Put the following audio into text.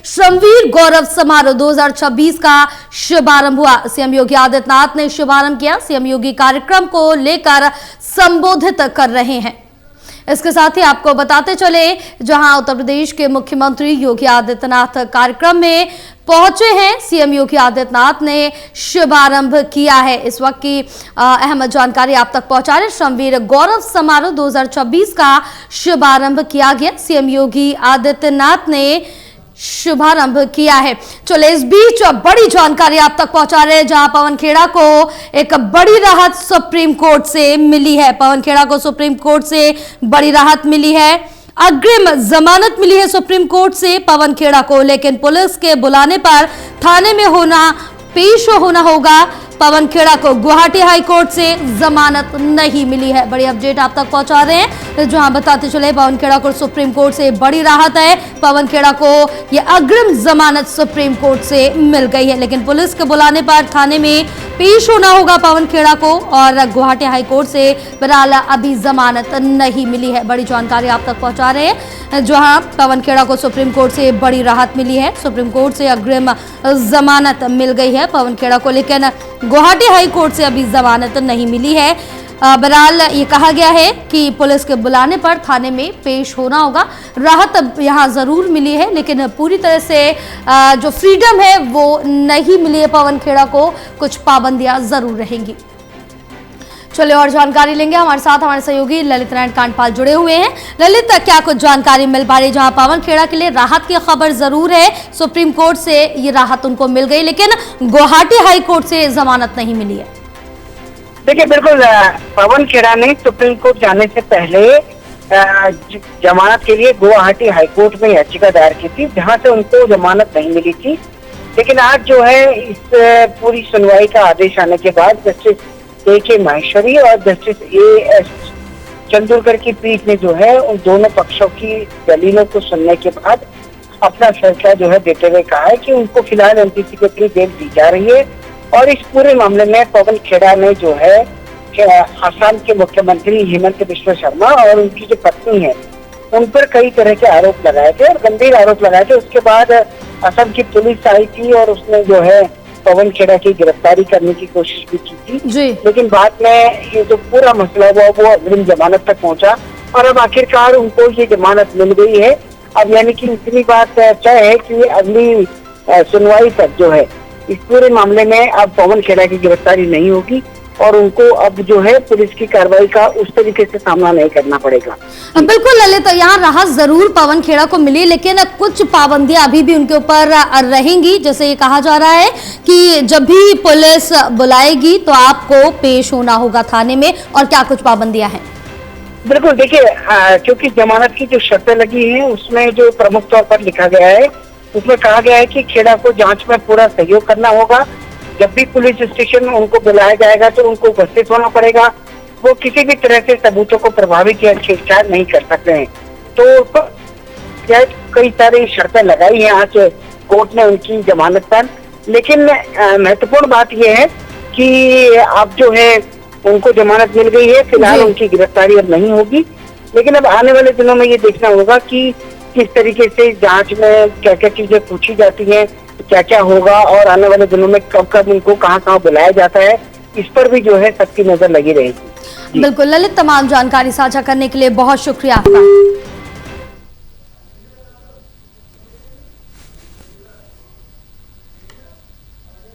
श्रमवीर गौरव समारोह 2026 का शुभारंभ हुआ। सीएम योगी आदित्यनाथ ने शुभारंभ किया। सीएम योगी कार्यक्रम को लेकर संबोधित कर रहे हैं। इसके साथ ही आपको बताते चले, जहां उत्तर प्रदेश के मुख्यमंत्री योगी आदित्यनाथ कार्यक्रम में पहुंचे हैं, सीएम योगी आदित्यनाथ ने शुभारंभ किया है। इस वक्त की अहम जानकारी आप तक पहुंचा रहे। श्रमवीर गौरव समारोह 2026 का शुभारंभ किया गया। सीएम योगी आदित्यनाथ ने शुभारंभ किया है। चलो, इस बीच बड़ी जानकारी आप तक पहुंचा रहे हैं, जहां पवन खेड़ा को एक बड़ी राहत सुप्रीम कोर्ट से मिली है। पवन खेड़ा को सुप्रीम कोर्ट से बड़ी राहत मिली है। अग्रिम जमानत मिली है सुप्रीम कोर्ट से पवन खेड़ा को, लेकिन पुलिस के बुलाने पर थाने में पेश होना होगा। पवन खेड़ा को गुवाहाटी हाई कोर्ट से जमानत नहीं मिली है। बड़ी अपडेट आप तक पहुंचा रहे हैं, जहां बताते चले पवन खेड़ा को सुप्रीम कोर्ट से बड़ी राहत है। पवन खेड़ा को यह अग्रिम जमानत सुप्रीम कोर्ट से मिल गई है, लेकिन पुलिस के बुलाने पर थाने में पेश होना होगा पवन खेड़ा को, और गुवाहाटी हाई कोर्ट से फिलहाल अभी जमानत नहीं मिली है। बड़ी जानकारी आप तक पहुंचा रहे हैं, जहां पवन खेड़ा को सुप्रीम कोर्ट से बड़ी राहत मिली है। सुप्रीम कोर्ट से अग्रिम जमानत मिल गई है पवन खेड़ा को, लेकिन गुवाहाटी हाई कोर्ट से अभी जमानत नहीं मिली है। बहरहाल ये कहा गया है कि पुलिस के बुलाने पर थाने में पेश होना होगा। राहत यहाँ जरूर मिली है, लेकिन पूरी तरह से जो फ्रीडम है वो नहीं मिली है पवन खेड़ा को। कुछ पाबंदियां जरूर रहेंगी। चलिए और जानकारी लेंगे। हमारे साथ हमारे सहयोगी ललित नारायण कांडपाल जुड़े हुए हैं। ललित, क्या कुछ जानकारी मिल पा रही, जहां पवन खेड़ा के लिए राहत की खबर जरूर है, सुप्रीम कोर्ट से ये राहत उनको मिल गई, लेकिन गुवाहाटी हाई कोर्ट से जमानत नहीं मिली है। देखिए, बिल्कुल पवन खेड़ा ने सुप्रीम कोर्ट जाने से पहले जमानत के लिए गुवाहाटी हाई कोर्ट में याचिका दायर की थी, जहां से उनको जमानत नहीं मिली थी। लेकिन आज जो है इस पूरी सुनवाई का आदेश आने के बाद जस्टिस के माहेश्वरी और जस्टिस एएस चंदोरकर की पीठ ने जो है उन दोनों पक्षों की दलीलों को सुनने के बाद अपना फैसला जो है देते हुए कहा है कि उनको फिलहाल एंटीसिपेटरी बेल दी जा रही है। और इस पूरे मामले में पवन खेड़ा ने जो है असम के मुख्यमंत्री हेमंत बिश्व शर्मा और उनकी जो पत्नी है उन पर कई तरह के आरोप लगाए थे और गंभीर आरोप लगाए थे। उसके बाद असम की पुलिस आई थी और उसने जो है पवन खेड़ा की गिरफ्तारी करने की कोशिश भी की थी, लेकिन बाद में ये जो पूरा मसला हुआ वो अग्रिम जमानत तक पहुंचा और अब आखिरकार उनको ये जमानत मिल गई है। अब यानी कि इतनी बात तय है कि अगली सुनवाई तक जो है इस पूरे मामले में अब पवन खेड़ा की गिरफ्तारी नहीं होगी और उनको अब जो है पुलिस की कार्रवाई का उस तरीके से सामना नहीं करना पड़ेगा। बिल्कुल ललित, यहाँ राहत जरूर पवन खेड़ा को मिली, लेकिन कुछ पाबंदियां अभी भी उनके ऊपर रहेंगी। जैसे ये कहा जा रहा है कि जब भी पुलिस बुलाएगी तो आपको पेश होना होगा थाने में, और क्या कुछ पाबंदियां हैं? बिल्कुल, देखिए, क्योंकि जमानत की जो शर्तें लगी है उसमें जो प्रमुख तौर पर लिखा गया है उसमें कहा गया है कि खेड़ा को जांच में पूरा सहयोग करना होगा। जब भी पुलिस स्टेशन में उनको बुलाया जाएगा तो उनको उपस्थित होना पड़ेगा। वो किसी भी तरह से सबूतों को प्रभावित या छेड़छाड़ नहीं कर सकते हैं। तो कई सारी शर्तें लगाई हैं आज कोर्ट ने उनकी जमानत पर, लेकिन महत्वपूर्ण बात यह है कि अब जो है उनको जमानत मिल गई है। फिलहाल उनकी गिरफ्तारी अब नहीं होगी, लेकिन अब आने वाले दिनों में ये देखना होगा कि किस तरीके से जांच में क्या क्या चीजें पूछी जाती हैं, क्या क्या होगा, और आने वाले दिनों में कब कब उनको कहाँ बुलाया जाता है, इस पर भी जो है सबकी नजर लगी रहेगी। बिल्कुल ललित, तमाम जानकारी साझा करने के लिए बहुत शुक्रिया आपका।